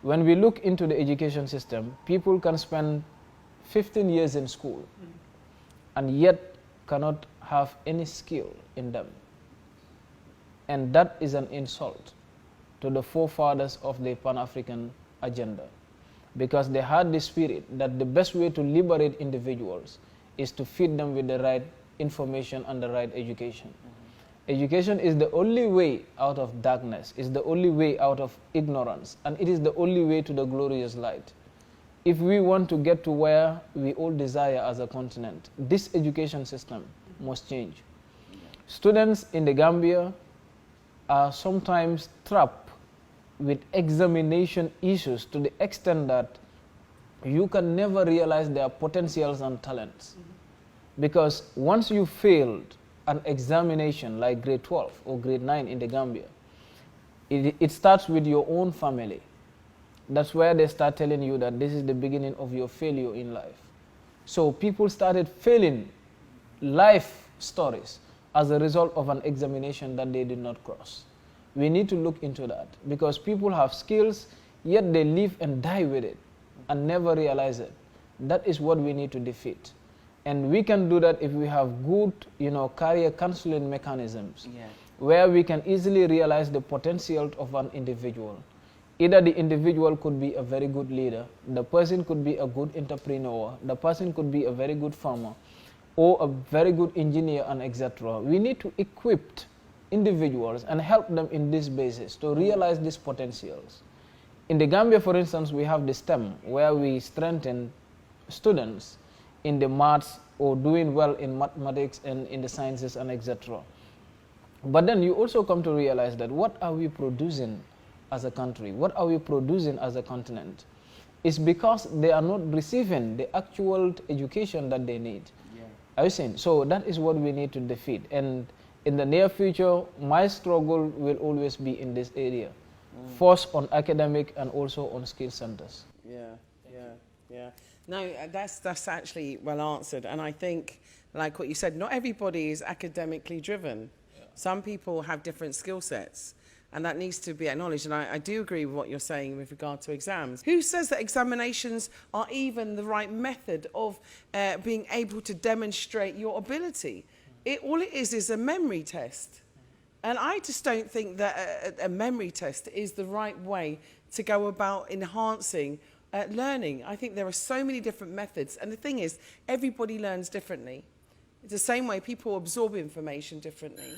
When we look into the education system, people can spend 15 years in school and yet cannot have any skill in them. And that is an insult to the forefathers of the Pan-African agenda, because they had the spirit that the best way to liberate individuals is to feed them with the right information and the right education. Education is the only way out of darkness, is the only way out of ignorance, and it is the only way to the glorious light. If we want to get to where we all desire as a continent, this education system must change. Students in the Gambia are sometimes trapped with examination issues to the extent that you can never realize their potentials and talents. Because once you failed an examination like grade 12 or grade 9 in the Gambia, it starts with your own family. That's where they start telling you that this is the beginning of your failure in life. So people started failing life stories as a result of an examination that they did not cross. We need to look into that, because people have skills, yet they live and die with it and never realize it. That is what we need to defeat. And we can do that if we have good, career counseling mechanisms, where we can easily realize the potential of an individual. Either the individual could be a very good leader, the person could be a good entrepreneur, the person could be a very good farmer, or a very good engineer, and etc. We need to equip individuals and help them in this basis to realize these potentials. In the Gambia, for instance, we have the STEM, where we strengthen students in the maths or doing well in mathematics and in the sciences and etc. But then you also come to realize that what are we producing as a country? What are we producing as a continent? It's because they are not receiving the actual education that they need. Are you saying? So that is what we need to defeat. And in the near future, my struggle will always be in this area. First on academic and also on skill centers. Yeah. No, that's actually well answered. And I think, like what you said, not everybody is academically driven. Some people have different skill sets, and that needs to be acknowledged. And I do agree with what you're saying with regard to exams. Who says that examinations are even the right method of being able to demonstrate your ability? All it is a memory test. And I just don't think that a memory test is the right way to go about enhancing learning. I think there are so many different methods. And the thing is, everybody learns differently. It's the same way people absorb information differently.